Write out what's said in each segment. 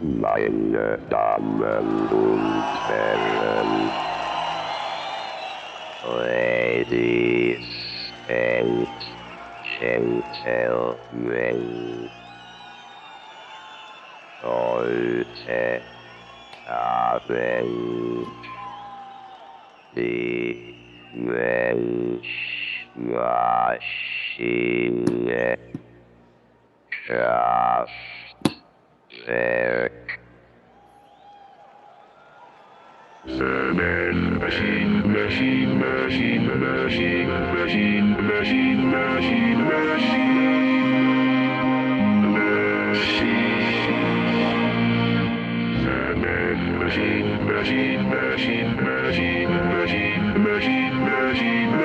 Meine Damen und Herren, Ladies and Gentlemen, heute Abend die Mensch-Maschine Kraftwerk. Machine, machine, machine, machine, machine, machine, machine, machine, machine, machine, machine, machine, machine, machine,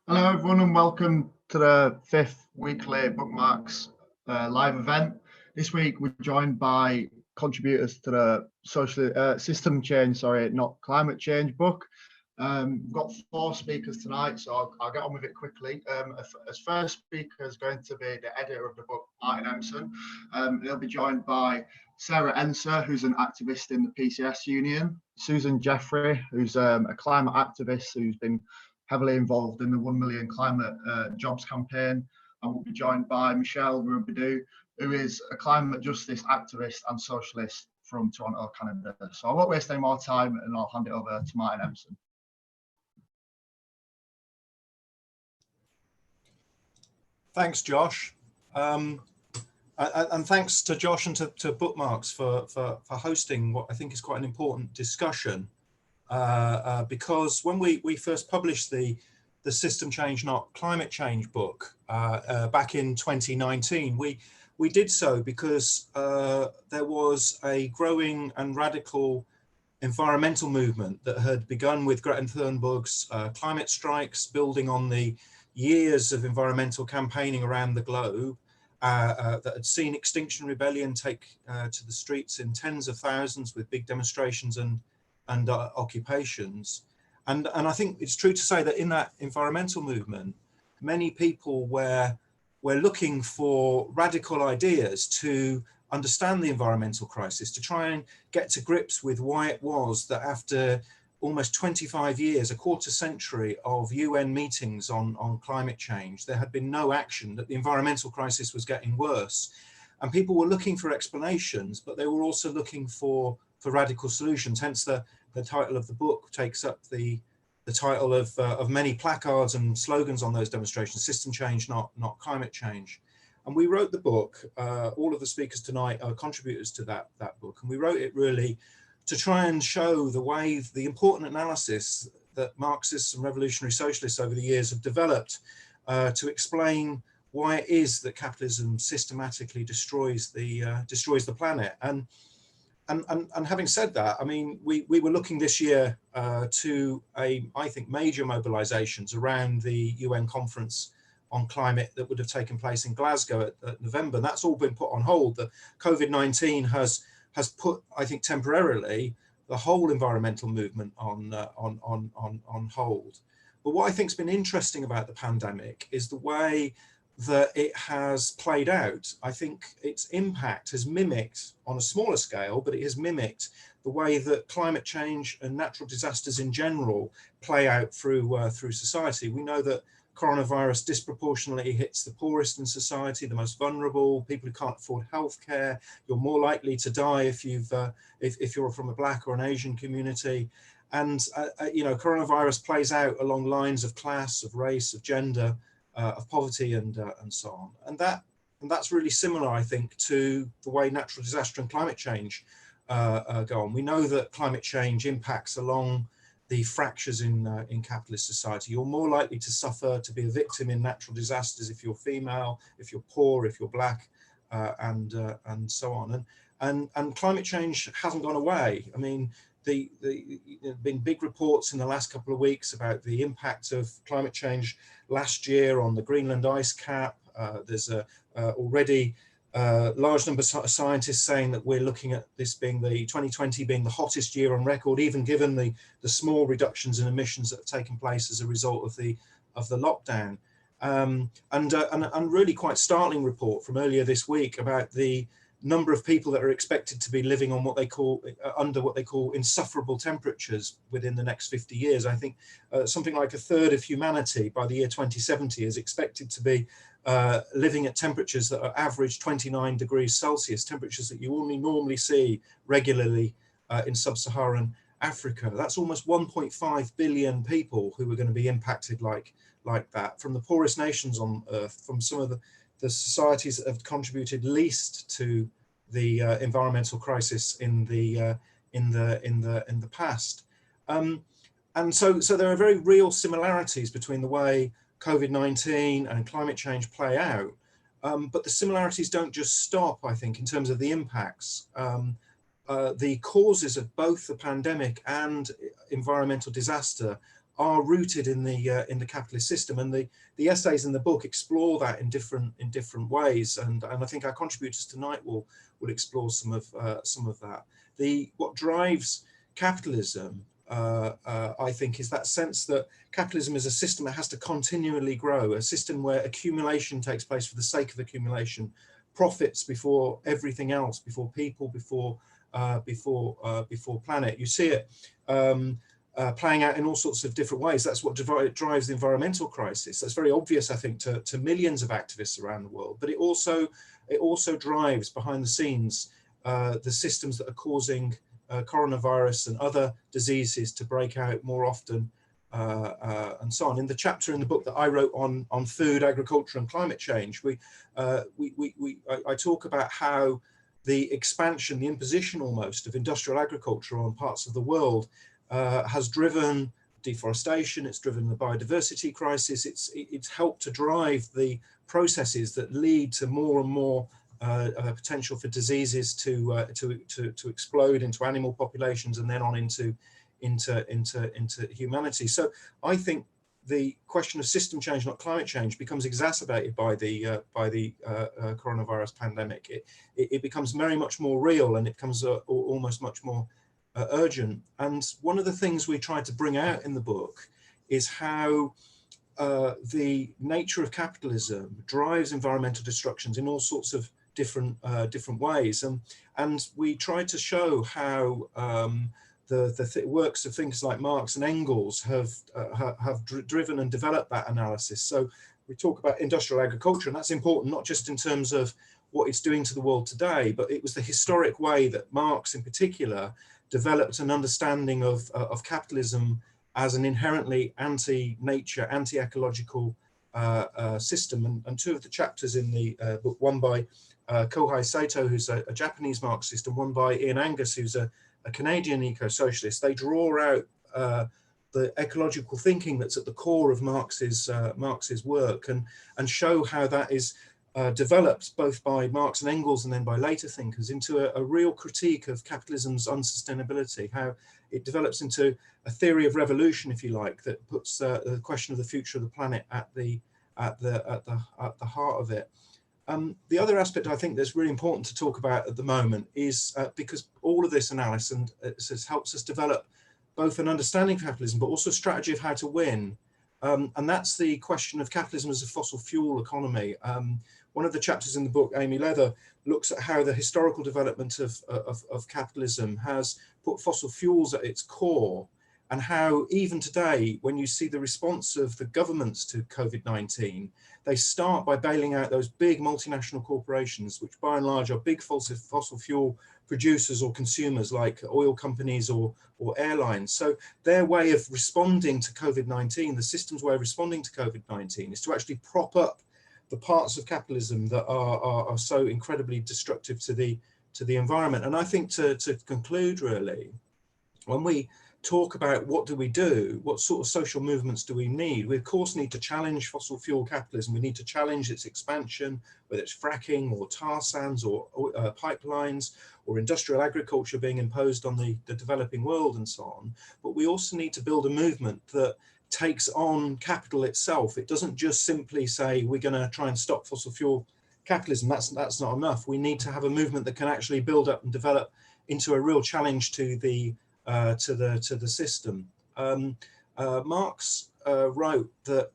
Hello everyone and welcome to the 5th weekly Bookmarks live event. This week we're joined by contributors to the social system change, not climate change book. We've got 4 speakers tonight, so I'll get on with it quickly. As first speaker is going to be the editor of the book, Martin Empson. He'll be joined by Sarah Ensor, who's an activist in the PCS union, Suzanne Jeffery, who's a climate activist who's been heavily involved in the 1 million climate jobs campaign, and we'll be joined by Michelle Robidoux, who is a climate justice activist and socialist from Toronto, Canada. So I won't waste any more time and I'll hand it over to Martin Empson. Thanks, Josh. And thanks to Josh and to Bookmarks for hosting what I think is quite an important discussion. Because when we first published the System Change Not Climate Change book back in 2019, we did so because there was a growing and radical environmental movement that had begun with Greta Thunberg's climate strikes, building on the years of environmental campaigning around the globe, that had seen Extinction Rebellion take to the streets in tens of thousands with big demonstrations and occupations. And I think it's true to say that in that environmental movement, many people were looking for radical ideas to understand the environmental crisis, to try and get to grips with why it was that after almost 25 years, a quarter century of UN meetings on climate change, there had been no action, that the environmental crisis was getting worse. And people were looking for explanations, but they were also looking for radical solutions. Hence the title of the book takes up the title of many placards and slogans on those demonstrations: System Change, not Climate Change. And we wrote the book, all of the speakers tonight are contributors to that book, and we wrote it really to try and show the important analysis that Marxists and revolutionary socialists over the years have developed to explain why it is that capitalism systematically destroys the planet. And having said that, I mean, we were looking this year to I think major mobilizations around the UN conference on climate that would have taken place in Glasgow at November. And that's all been put on hold. The COVID-19 has put, I think, temporarily the whole environmental movement on hold. But what I think has been interesting about the pandemic is the way that it has played out. I think its impact has mimicked, on a smaller scale, but it has mimicked the way that climate change and natural disasters in general play out through society. We know that coronavirus disproportionately hits the poorest in society, the most vulnerable, people who can't afford healthcare. You're more likely to die if you're from a Black or an Asian community. And coronavirus plays out along lines of class, of race, of gender, of poverty, and so on. And that's really similar, I think, to the way natural disaster and climate change go on. We know that climate change impacts along the fractures in capitalist society. You're more likely to suffer, to be a victim in natural disasters if you're female, if you're poor, if you're Black, and so on. And climate change hasn't gone away. I mean, there have been big reports in the last couple of weeks about the impact of climate change last year on the Greenland ice cap. There's already large number of scientists saying that we're looking at this being 2020 being the hottest year on record, even given the small reductions in emissions that have taken place as a result of the lockdown. And really quite startling report from earlier this week about the number of people that are expected to be living on under what they call insufferable temperatures within the next 50 years. I think something like a third of humanity by the year 2070 is expected to be living at temperatures that are average 29 degrees Celsius, temperatures that you only normally see regularly in sub-Saharan Africa. That's almost 1.5 billion people who are going to be impacted like that, from the poorest nations on Earth, from some of the societies that have contributed least to the environmental crisis in the past. And so there are very real similarities between the way COVID-19 and climate change play out, but the similarities don't just stop, I think, in terms of the impacts. The causes of both the pandemic and environmental disaster are rooted in the capitalist system, and the essays in the book explore that in different ways, and I think our contributors tonight will explore some of that. What drives capitalism, I think, is that sense that capitalism is a system that has to continually grow, a system where accumulation takes place for the sake of accumulation, profits before everything else, before people, before planet. You see it playing out in all sorts of different ways. That's what drives the environmental crisis. That's very obvious, I think, to millions of activists around the world. But it also drives behind the scenes the systems that are causing coronavirus and other diseases to break out more often, and so on. In the chapter in the book that I wrote on food, agriculture, and climate change, I talk about how the expansion, the imposition almost of industrial agriculture on parts of the world has driven deforestation, it's driven the biodiversity crisis, it's helped to drive the processes that lead to more and more potential for diseases to explode into animal populations and then on into humanity. So I think the question of system change, not climate change, becomes exacerbated by the coronavirus pandemic. It becomes very much more real, and it becomes almost much more urgent. And one of the things we tried to bring out in the book is how the nature of capitalism drives environmental destructions in all sorts of different ways, and we tried to show how the works of thinkers like Marx and Engels have driven and developed that analysis. So we talk about industrial agriculture, and that's important not just in terms of what it's doing to the world today, but it was the historic way that Marx in particular developed an understanding of capitalism as an inherently anti-nature, anti-ecological system. And two of the chapters in the book, one by Kohei Saito, who's a Japanese Marxist, and one by Ian Angus, who's a Canadian eco-socialist, they draw out the ecological thinking that's at the core of Marx's work, and show how that is developed both by Marx and Engels and then by later thinkers into a real critique of capitalism's unsustainability, how it develops into a theory of revolution, if you like, that puts the question of the future of the planet at the heart of it. The other aspect I think that's really important to talk about at the moment is because all of this analysis helps us develop both an understanding of capitalism, but also a strategy of how to win. And that's the question of capitalism as a fossil fuel economy. One of the chapters in the book, Amy Leather, looks at how the historical development of capitalism has put fossil fuels at its core, and how even today, when you see the response of the governments to COVID-19, they start by bailing out those big multinational corporations, which by and large are big fossil fuel producers or consumers like oil companies or airlines. So their way of responding to COVID-19, the system's way of responding to COVID-19, is to actually prop up the parts of capitalism that are so incredibly destructive to the environment. And I think to conclude, really, when we talk about what do we do, what sort of social movements do we need, we of course need to challenge fossil fuel capitalism. We need to challenge its expansion, whether it's fracking or tar sands or pipelines or industrial agriculture being imposed on the developing world and so on. But we also need to build a movement that takes on capital itself. It doesn't just simply say we're going to try and stop fossil fuel capitalism. That's not enough. We need to have a movement that can actually build up and develop into a real challenge to the system. Marx wrote that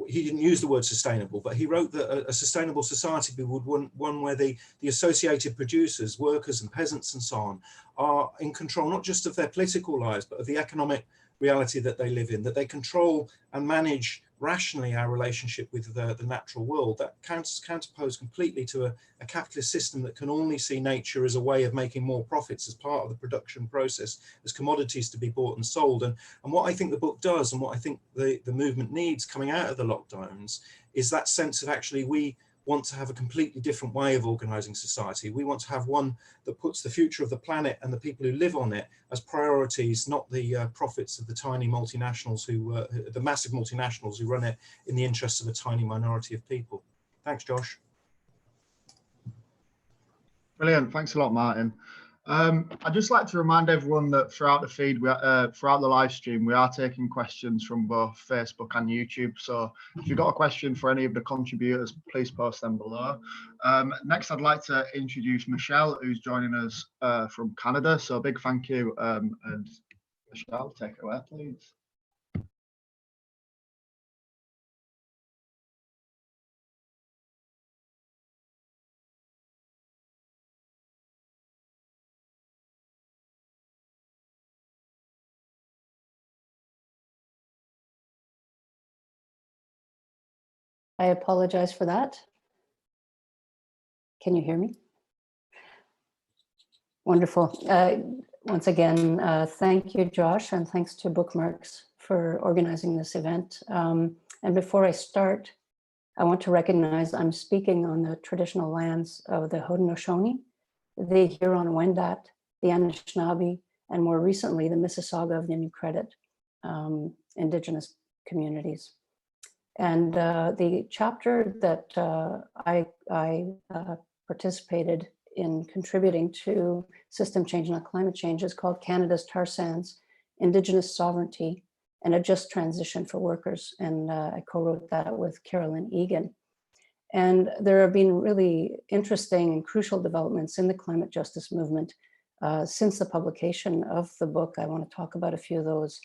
he didn't use the word sustainable, but he wrote that a sustainable society would one where the associated producers, workers and peasants and so on, are in control not just of their political lives, but of the economic reality that they live in, that they control and manage rationally our relationship with the natural world. That counterposed completely to a capitalist system that can only see nature as a way of making more profits as part of the production process, as commodities to be bought and sold. And what I think the book does, and what I think the movement needs coming out of the lockdowns, is that sense of actually we want to have a completely different way of organizing society. We want to have one that puts the future of the planet and the people who live on it as priorities, not the profits of the tiny multinationals the massive multinationals who run it in the interests of a tiny minority of people. Thanks, Josh. Brilliant. Thanks a lot, Martin. I'd just like to remind everyone that throughout the feed, throughout the live stream, we are taking questions from both Facebook and YouTube. So if you've got a question for any of the contributors, please post them below. Next, I'd like to introduce Michelle, who's joining us from Canada. So a big thank you. And Michelle, take it away, please. I apologize for that. Can you hear me? Wonderful. Once again, thank you, Josh, and thanks to Bookmarks for organizing this event. And before I start, I want to recognize I'm speaking on the traditional lands of the Haudenosaunee, the Huron-Wendat, the Anishinaabe, and more recently, the Mississauga of the New Credit Indigenous communities. And the chapter that I participated in contributing to system change, not climate change, is called Canada's Tar Sands, Indigenous Sovereignty and a Just Transition for Workers. And I co-wrote that with Carolyn Egan. And there have been really interesting and crucial developments in the climate justice movement since the publication of the book. I want to talk about a few of those.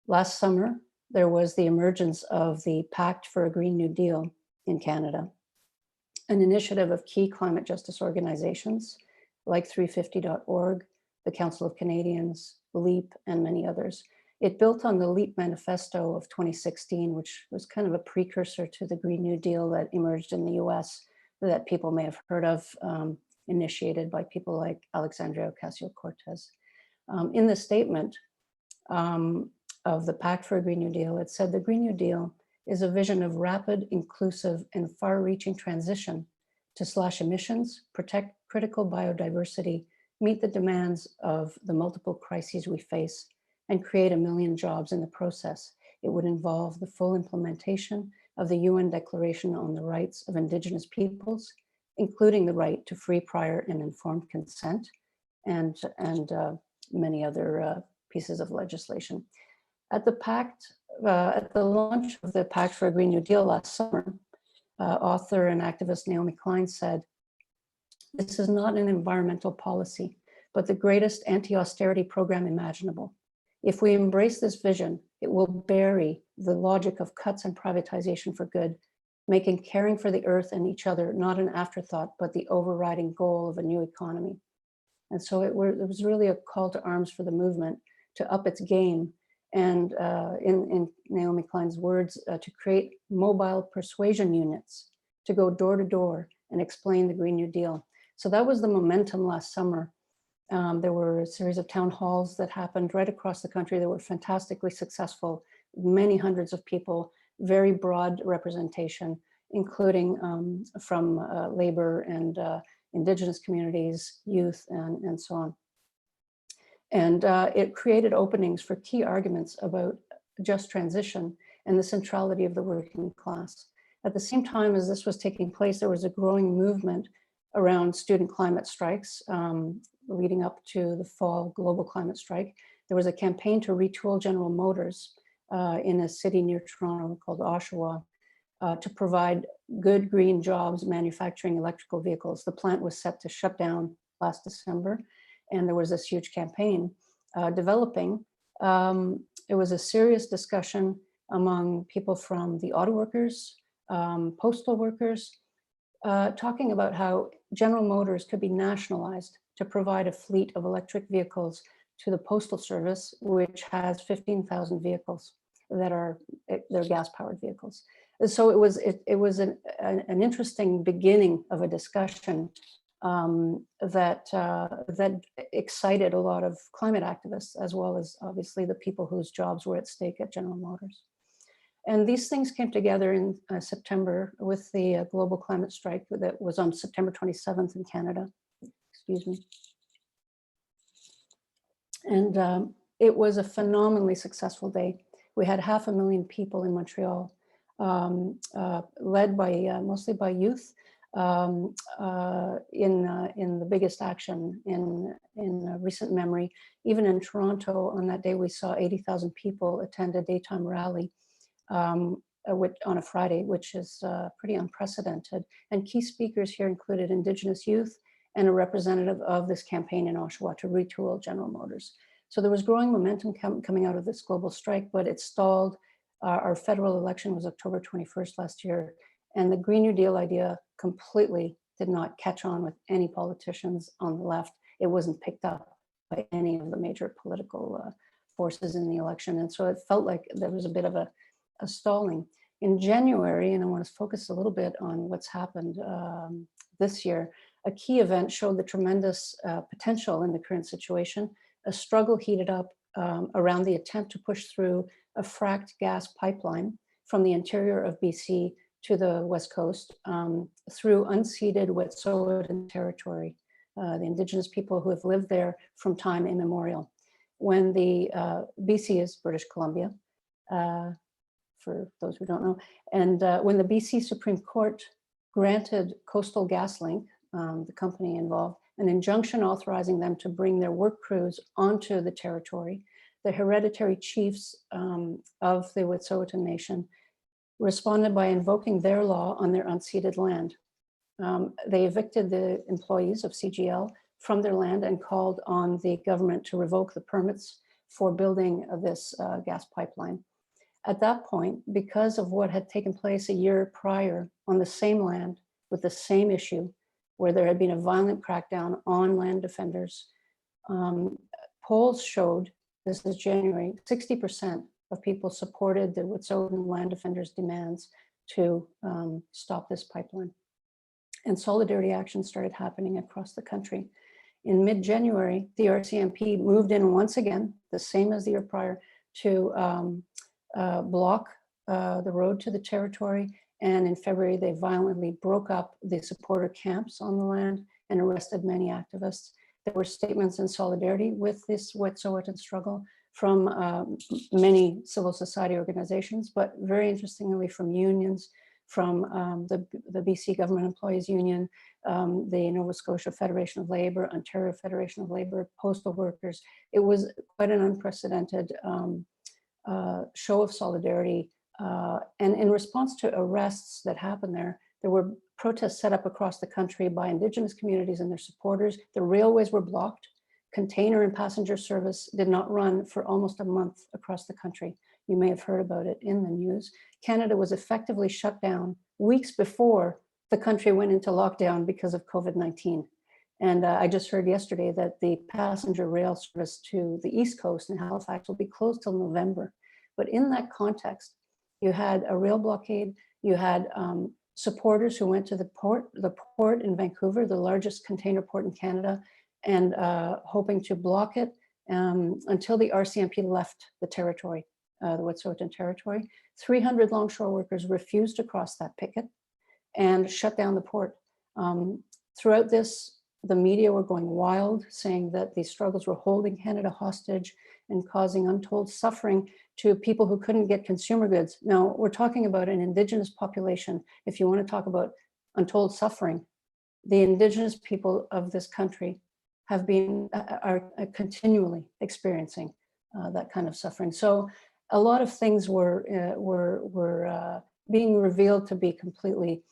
Last summer, there was the emergence of the Pact for a Green New Deal in Canada, an initiative of key climate justice organizations like 350.org, the Council of Canadians, LEAP, and many others. It built on the LEAP manifesto of 2016, which was kind of a precursor to the Green New Deal that emerged in the US that people may have heard of, initiated by people like Alexandria Ocasio-Cortez. In the statement, of the Pact for a Green New Deal, it said the Green New Deal is a vision of rapid, inclusive, and far-reaching transition to slash emissions, protect critical biodiversity, meet the demands of the multiple crises we face, and create 1 million jobs in the process. It would involve the full implementation of the UN Declaration on the Rights of Indigenous Peoples, including the right to free, prior, and informed consent, and many other pieces of legislation. At the launch of the Pact for a Green New Deal last summer, author and activist Naomi Klein said, "This is not an environmental policy, but the greatest anti-austerity program imaginable. If we embrace this vision, it will bury the logic of cuts and privatization for good, making caring for the earth and each other not an afterthought, but the overriding goal of a new economy." And so it was really a call to arms for the movement to up its game. And in Naomi Klein's words, to create mobile persuasion units to go door to door and explain the Green New Deal. So that was the momentum last summer. There were a series of town halls that happened right across the country that were fantastically successful, many hundreds of people, very broad representation, including from labor and Indigenous communities, youth, and so on. And it created openings for key arguments about just transition and the centrality of the working class. At the same time as this was taking place, there was a growing movement around student climate strikes leading up to the fall global climate strike. There was a campaign to retool General Motors in a city near Toronto called Oshawa to provide good green jobs manufacturing electrical vehicles. The plant was set to shut down last December, and there was this huge campaign developing. It was a serious discussion among people from the auto workers, postal workers, talking about how General Motors could be nationalized to provide a fleet of electric vehicles to the Postal Service, which has 15,000 vehicles that are they're gas-powered vehicles. And so it was an interesting beginning of a discussion that excited a lot of climate activists, as well as obviously the people whose jobs were at stake at General Motors. And these things came together in September with the global climate strike that was on September 27th in Canada. Excuse me. And it was a phenomenally successful day. We had 500,000 people in Montreal, led by mostly by youth, in the biggest action in recent memory. Even in Toronto, on that day, we saw 80,000 people attend a daytime rally on a Friday, which is pretty unprecedented. And key speakers here included Indigenous youth and a representative of this campaign in Oshawa to retool General Motors. So there was growing momentum coming out of this global strike, but it stalled. Our federal election was October 21st last year, and the Green New Deal idea completely did not catch on with any politicians on the left. It wasn't picked up by any of the major political forces in the election. And so it felt like there was a bit of a stalling. In January, and I want to focus a little bit on what's happened this year, a key event showed the tremendous potential in the current situation. A struggle heated up around the attempt to push through a fracked gas pipeline from the interior of BC to the West Coast through unceded Wet'suwet'en territory, the Indigenous people who have lived there from time immemorial. When the BC is British Columbia, for those who don't know, and when the BC Supreme Court granted Coastal GasLink, the company involved, an injunction authorizing them to bring their work crews onto the territory, the hereditary chiefs of the Wet'suwet'en Nation responded by invoking their law on their unceded land. They evicted the employees of CGL from their land and called on the government to revoke the permits for building this gas pipeline. At that point, because of what had taken place a year prior on the same land with the same issue, where there had been a violent crackdown on land defenders, polls showed, this is January, 60% of people supported the Wet'suwet'en land defenders' demands to stop this pipeline. And solidarity action started happening across the country. In mid-January, the RCMP moved in once again, the same as the year prior, to block the road to the territory. And in February, they violently broke up the supporter camps on the land and arrested many activists. There were statements in solidarity with this Wet'suwet'en struggle from many civil society organizations, but very interestingly from unions, from the BC Government Employees Union, the Nova Scotia Federation of Labor, Ontario Federation of Labor, postal workers. It was quite an unprecedented show of solidarity. And in response to arrests that happened there were protests set up across the country by Indigenous communities and their supporters. The railways were blocked. Container and passenger service did not run for almost a month across the country. You may have heard about it in the news. Canada was effectively shut down weeks before the country went into lockdown because of COVID-19. And I just heard yesterday that the passenger rail service to the East Coast in Halifax will be closed till November. But in that context, you had a rail blockade, you had supporters who went to the port in Vancouver, the largest container port in Canada, and hoping to block it until the RCMP left the territory, the Wet'suwet'en territory. 300 longshore workers refused to cross that picket and shut down the port. Throughout this, the media were going wild, saying that these struggles were holding Canada hostage and causing untold suffering to people who couldn't get consumer goods. Now, we're talking about an Indigenous population. If you want to talk about untold suffering, the Indigenous people of this country are continually experiencing that kind of suffering. So a lot of things were being revealed to be completely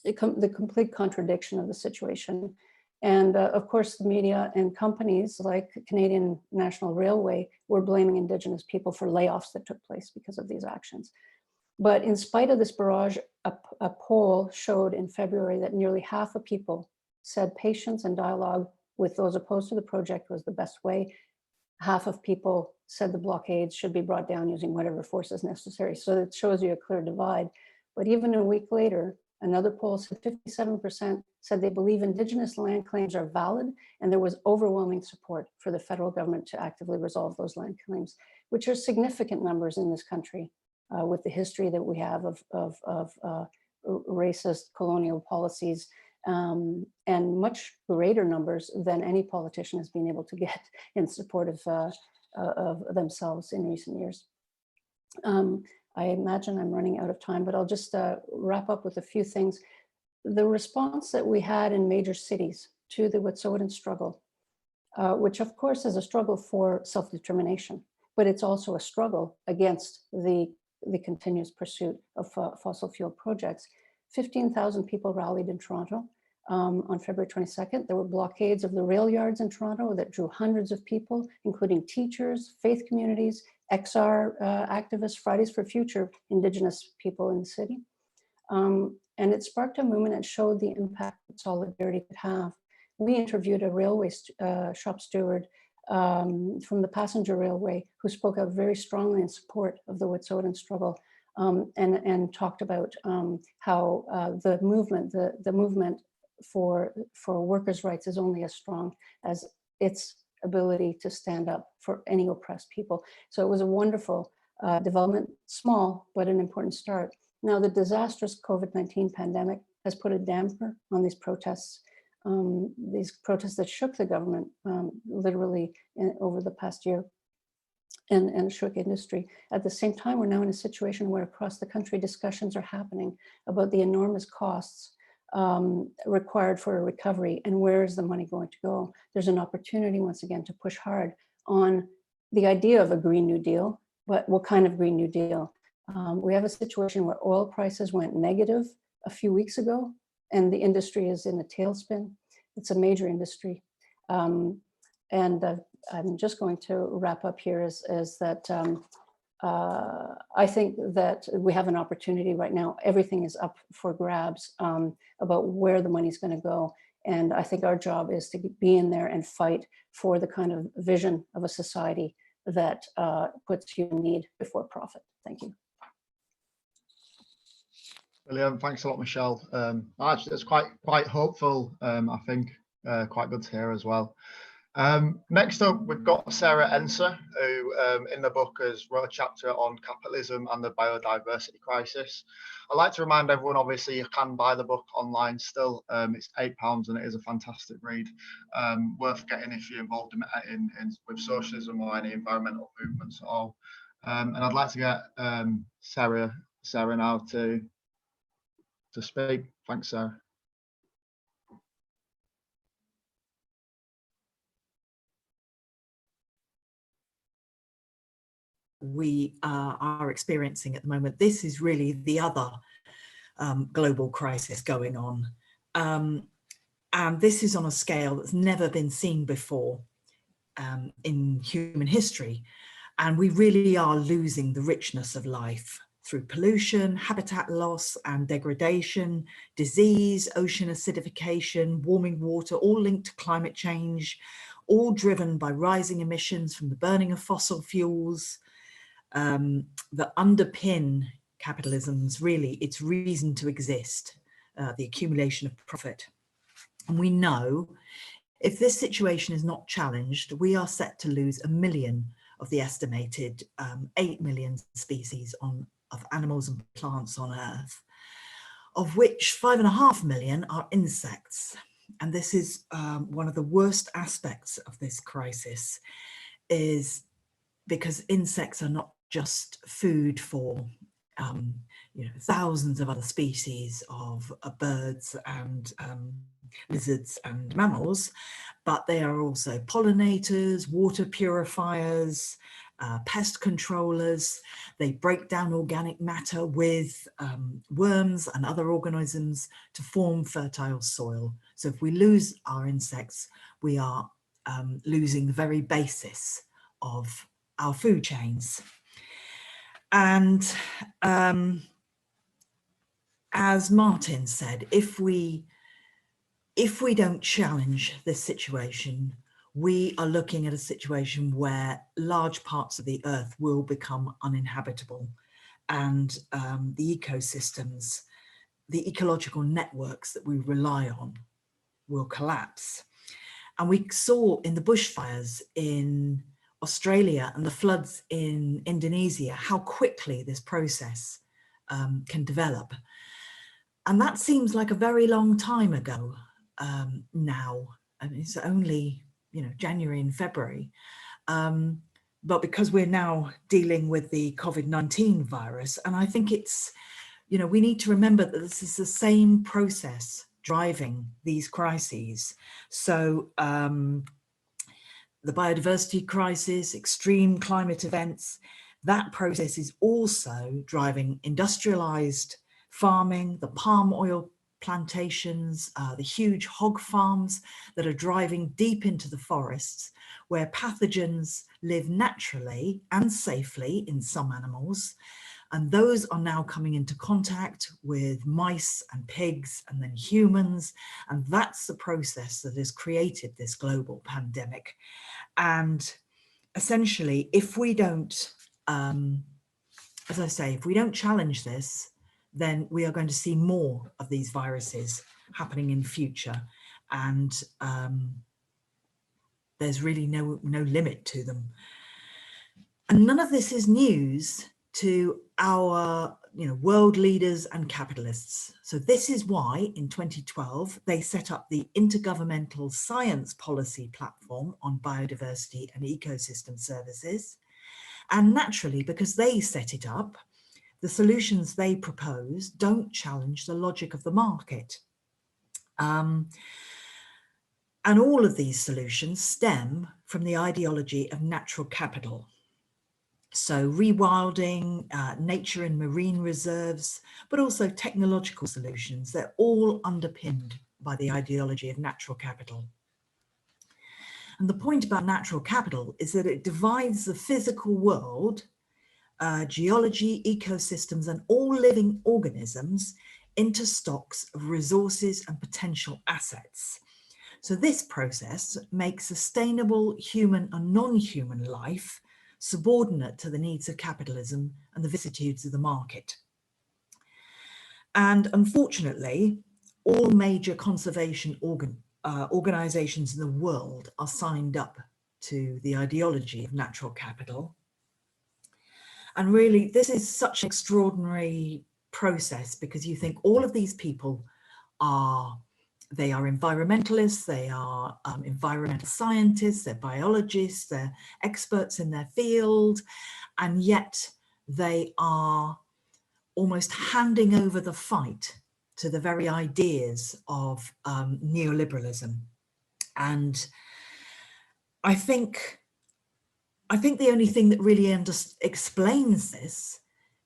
the complete contradiction of the situation. And of course, the media and companies like Canadian National Railway were blaming Indigenous people for layoffs that took place because of these actions. But in spite of this barrage, a poll showed in February that nearly half of people said patience and dialogue with those opposed to the project was the best way. Half of people said the blockades should be brought down using whatever force is necessary. So it shows you a clear divide. But even a week later, another poll said 57% said they believe Indigenous land claims are valid, and there was overwhelming support for the federal government to actively resolve those land claims, which are significant numbers in this country with the history that we have of racist colonial policies, and much greater numbers than any politician has been able to get in support of themselves in recent years. I imagine I'm running out of time, but I'll just wrap up with a few things. the response that we had in major cities to the Wet'suwet'en struggle, which of course is a struggle for self-determination, but it's also a struggle against the continuous pursuit of fossil fuel projects. 15,000 people rallied in Toronto on February 22nd. There were blockades of the rail yards in Toronto that drew hundreds of people, including teachers, faith communities, XR activists, Fridays for Future, Indigenous people in the city. And it sparked a movement and showed the impact that solidarity could have. We interviewed a railway shop steward from the passenger railway who spoke out very strongly in support of the Wet'suwet'en struggle, and talked about how the movement for workers' rights is only as strong as its ability to stand up for any oppressed people. So it was a wonderful development, small, but an important start. Now, the disastrous COVID-19 pandemic has put a damper on these protests that shook the government literally over the past year and shook industry. At the same time, we're now in a situation where across the country discussions are happening about the enormous costs required for a recovery and where is the money going to go. There's an opportunity once again to push hard on the idea of a Green New Deal, but what kind of Green New Deal? We have a situation where oil prices went negative a few weeks ago and the industry is in a tailspin. It's a major industry. And I'm just going to wrap up here is that I think that we have an opportunity right now. Everything is up for grabs about where the money's going to go. And I think our job is to be in there and fight for the kind of vision of a society that puts human need before profit. Thank you. Brilliant. Thanks a lot, Michelle. Actually, it's quite hopeful, I think, quite good to hear as well. Next up, we've got Sarah Ensor, who in the book has wrote a chapter on capitalism and the biodiversity crisis. I'd like to remind everyone, obviously, you can buy the book online still. It's £8 and it is a fantastic read, worth getting if you're involved in with socialism or any environmental movements at all. And I'd like to get Sarah now to speak. Thanks, Sarah. We are experiencing at the moment. This is really the other global crisis going on. And this is on a scale that's never been seen before in human history. And we really are losing the richness of life through pollution, habitat loss and degradation, disease, ocean acidification, warming water, all linked to climate change, all driven by rising emissions from the burning of fossil fuels, that underpin capitalism's really its reason to exist, the accumulation of profit. And we know if this situation is not challenged, we are set to lose 1 million of the estimated 8 million species of animals and plants on Earth, of which 5.5 million are insects. And this is one of the worst aspects of this crisis, is because insects are not just food for thousands of other species of birds and lizards and mammals, but they are also pollinators, water purifiers, pest controllers. They break down organic matter with worms and other organisms to form fertile soil. So if we lose our insects, we are losing the very basis of our food chains. And as Martin said, if we don't challenge this situation, we are looking at a situation where large parts of the Earth will become uninhabitable, and the ecosystems, the ecological networks that we rely on will collapse. And we saw in the bushfires in Australia and the floods in Indonesia how quickly this process can develop. And that seems like a very long time ago now. I mean, it's only January and February. But because we're now dealing with the COVID-19 virus, and I think it's you know, we need to remember that this is the same process driving these crises. So the biodiversity crisis, extreme climate events, that process is also driving industrialized farming, the palm oil plantations, the huge hog farms that are driving deep into the forests, where pathogens live naturally and safely in some animals. And those are now coming into contact with mice and pigs and then humans. And that's the process that has created this global pandemic. And essentially, if we don't, as I say, if we don't challenge this, then we are going to see more of these viruses happening in future. And there's really no limit to them. And none of this is news to our world leaders and capitalists. So this is why in 2012, they set up the Intergovernmental Science Policy Platform on Biodiversity and Ecosystem Services. And naturally, because they set it up, the solutions they propose don't challenge the logic of the market. And all of these solutions stem from the ideology of natural capital. So rewilding, nature and marine reserves, but also technological solutions, they're all underpinned by the ideology of natural capital. And the point about natural capital is that it divides the physical world, geology, ecosystems, and all living organisms into stocks of resources and potential assets. So this process makes sustainable human and non-human life subordinate to the needs of capitalism and the vicissitudes of the market. And unfortunately, all major conservation organizations in the world are signed up to the ideology of natural capital. And really, this is such an extraordinary process because you think all of these people are environmentalists, they are environmental scientists, they're biologists, they're experts in their field, and yet they are almost handing over the fight to the very ideas of neoliberalism. And I think the only thing that really explains this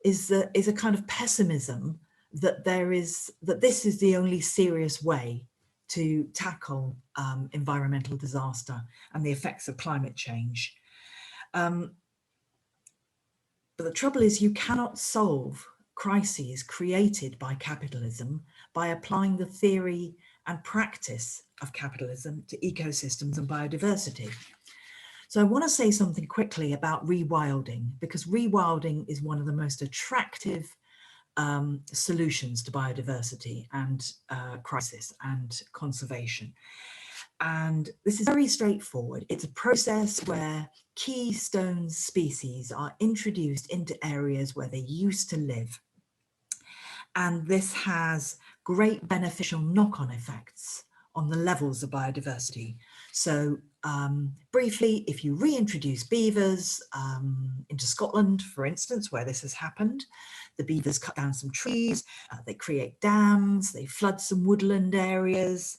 is a kind of pessimism that this is the only serious way to tackle environmental disaster and the effects of climate change. But the trouble is you cannot solve crises created by capitalism by applying the theory and practice of capitalism to ecosystems and biodiversity. So I want to say something quickly about rewilding, because rewilding is one of the most attractive solutions to biodiversity and crisis and conservation. And this is very straightforward. It's a process where keystone species are introduced into areas where they used to live. And this has great beneficial knock-on effects on the levels of biodiversity. So briefly, if you reintroduce beavers into Scotland, for instance, where this has happened, the beavers cut down some trees, they create dams, they flood some woodland areas.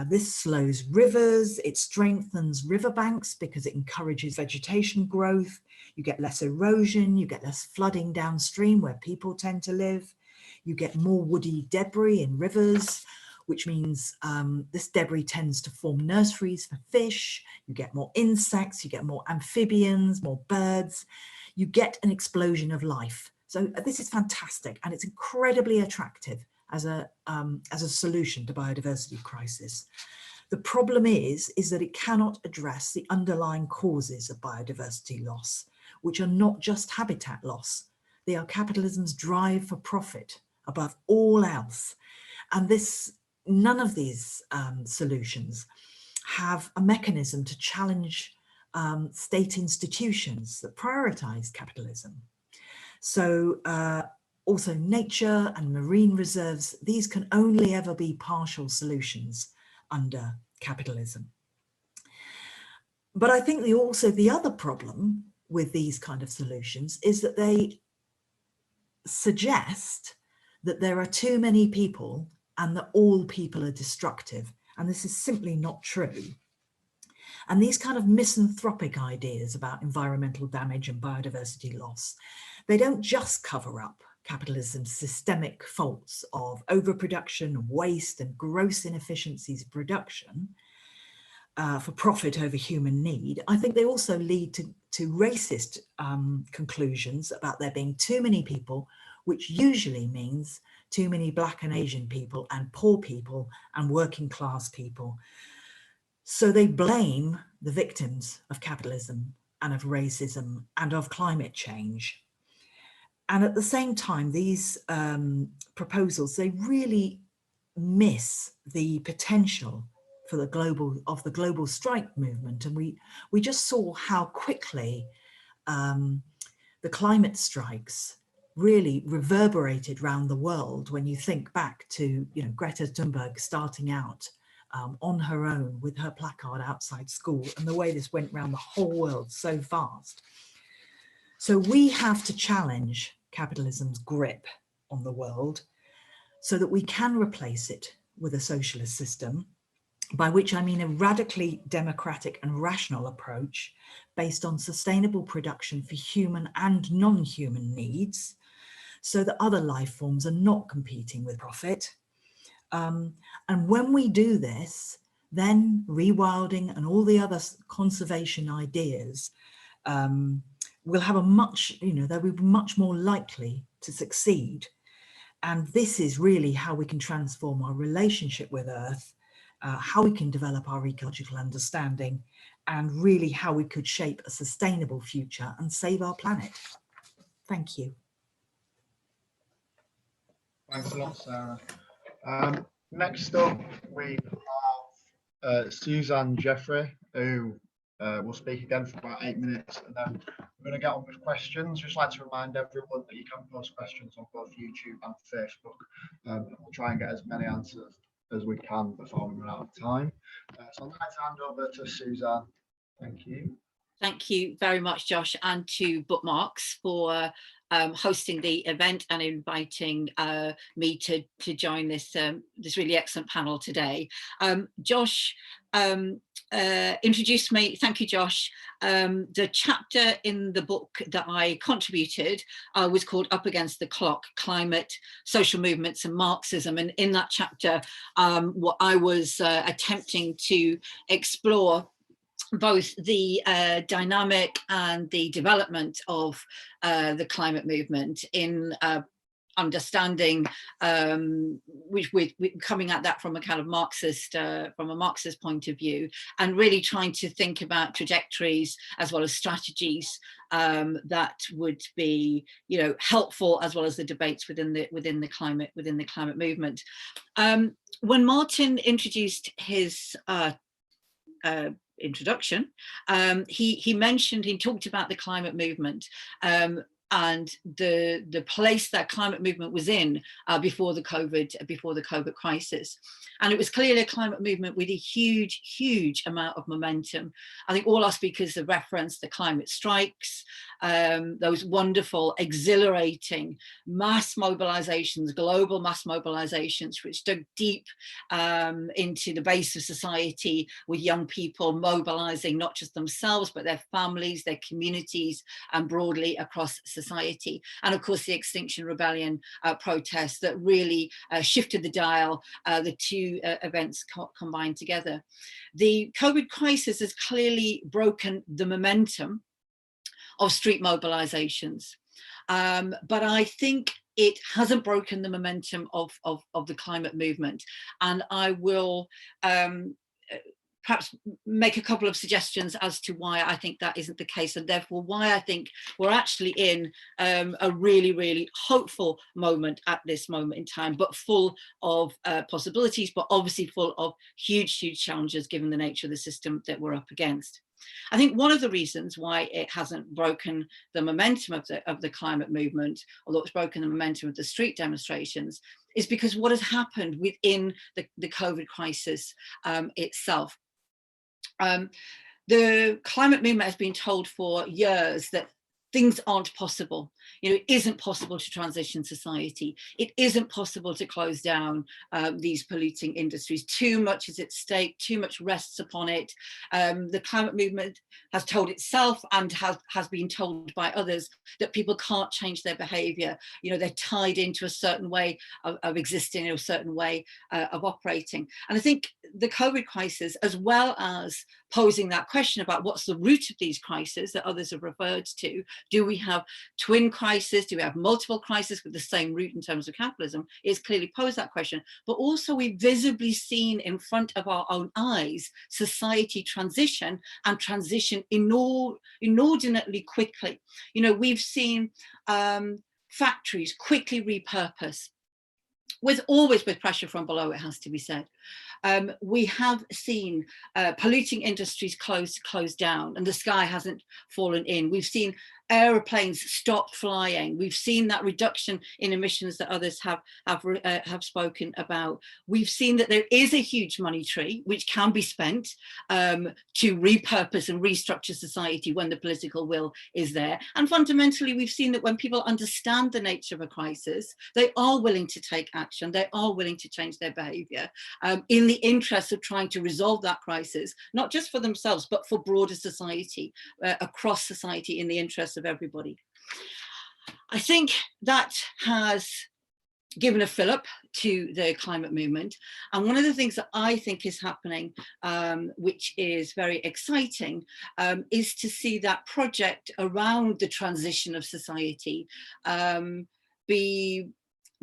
This slows rivers, it strengthens riverbanks because it encourages vegetation growth. You get less erosion, you get less flooding downstream where people tend to live. You get more woody debris in rivers, which means this debris tends to form nurseries for fish. You get more insects, you get more amphibians, more birds. You get an explosion of life. So this is fantastic, and it's incredibly attractive as a solution to biodiversity crisis. The problem is that it cannot address the underlying causes of biodiversity loss, which are not just habitat loss. They are capitalism's drive for profit above all else. And none of these solutions have a mechanism to challenge state institutions that prioritize capitalism. So also nature and marine reserves, these can only ever be partial solutions under capitalism. But I think the other problem with these kind of solutions is that they suggest that there are too many people and that all people are destructive. And this is simply not true. And these kind of misanthropic ideas about environmental damage and biodiversity loss, they don't just cover up capitalism's systemic faults of overproduction, waste, and gross inefficiencies of production for profit over human need. I think they also lead to racist conclusions about there being too many people, which usually means too many Black and Asian people and poor people and working class people. So they blame the victims of capitalism and of racism and of climate change. And at the same time, these proposals, they really miss the potential for the global strike movement. And we just saw how quickly the climate strikes really reverberated around the world when you think back to, you know, Greta Thunberg starting out on her own with her placard outside school, and the way this went around the whole world so fast. So we have to challenge capitalism's grip on the world so that we can replace it with a socialist system, by which I mean a radically democratic and rational approach based on sustainable production for human and non-human needs, so that other life forms are not competing with profit. And when we do this, then rewilding and all the other conservation ideas will have a much, you know, they'll be much more likely to succeed. And this is really how we can transform our relationship with Earth, how we can develop our ecological understanding, and really how we could shape a sustainable future and save our planet. Thank you. Thanks a lot, Sarah. Next up, we have Suzanne Jeffery, who will speak again for about 8 minutes, and then we're going to get on with questions. Just like to remind everyone that you can post questions on both YouTube and Facebook. We'll try and get as many answers as we can before we run out of time. So I'd like to hand over to Suzanne. Thank you. Thank you very much, Josh, and to Bookmarks for hosting the event and inviting me to join this this really excellent panel today. Josh introduced me. Thank you, Josh. The chapter in the book that I contributed was called Up Against the Clock: Climate, Social Movements and Marxism. And in that chapter, what I was attempting to explore both the dynamic and the development of the climate movement in understanding, which we're coming at that from a kind of Marxist, from a Marxist point of view, and really trying to think about trajectories as well as strategies that would be, you know, helpful, as well as the debates within the climate movement. When Martin introduced his introduction, he talked about the climate movement and the place that climate movement was in before the COVID crisis. And it was clearly a climate movement with a huge amount of momentum. I think all our speakers have referenced the climate strikes, those wonderful, exhilarating mass mobilizations, global mass mobilizations, which dug deep into the base of society, with young people mobilizing not just themselves, but their families, their communities, and broadly across society. And of course, the Extinction Rebellion protests that really shifted the dial, the two events combined together. The COVID crisis has clearly broken the momentum of street mobilizations, but I think it hasn't broken the momentum of the climate movement. And I will perhaps make a couple of suggestions as to why I think that isn't the case, and therefore why I think we're actually in a really hopeful moment at this moment in time, but full of possibilities, but obviously full of huge challenges given the nature of the system that we're up against. I think one of the reasons why it hasn't broken the momentum of the climate movement, although it's broken the momentum of the street demonstrations, is because what has happened within the COVID crisis itself. The climate movement has been told for years that things aren't possible. You know, it isn't possible to transition society. It isn't possible to close down these polluting industries. Too much is at stake, too much rests upon it. The climate movement has told itself and has been told by others that people can't change their behavior. You know, they're tied into a certain way of existing, a certain way of operating. And I think the COVID crisis, as well as posing that question about what's the root of these crises that others have referred to, do we have twin crises, do we have multiple crises with the same root in terms of capitalism, it's clearly posed that question. But also we've visibly seen in front of our own eyes society transition, and transition inordinately quickly. You know, we've seen factories quickly repurpose, always with pressure from below, it has to be said. We have seen polluting industries close down, and the sky hasn't fallen in. We've seen aeroplanes stop flying. We've seen that reduction in emissions that others have spoken about. We've seen that there is a huge money tree which can be spent to repurpose and restructure society when the political will is there. And fundamentally, we've seen that when people understand the nature of a crisis, they are willing to take action. They are willing to change their behavior in the interest of trying to resolve that crisis, not just for themselves, but for broader society, across society, in the interest of everybody. I think that has given a fillip to the climate movement. And one of the things that I think is happening, which is very exciting, is to see that project around the transition of society be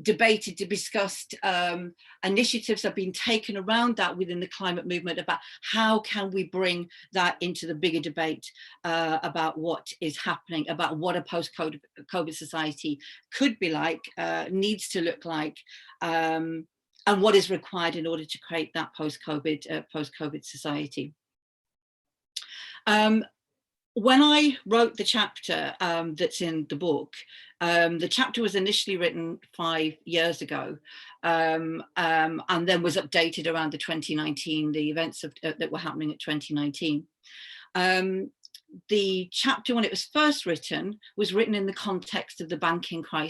debated, discussed. Initiatives have been taken around that within the climate movement about how can we bring that into the bigger debate about what is happening, about what a post-COVID society could be like, needs to look like, and what is required in order to create that post-COVID society. When I wrote the chapter that's in the book, the chapter was initially written 5 years ago, and then was updated around the 2019, the events that were happening at 2019. The chapter, when it was first written, was written in the context of the banking crisis.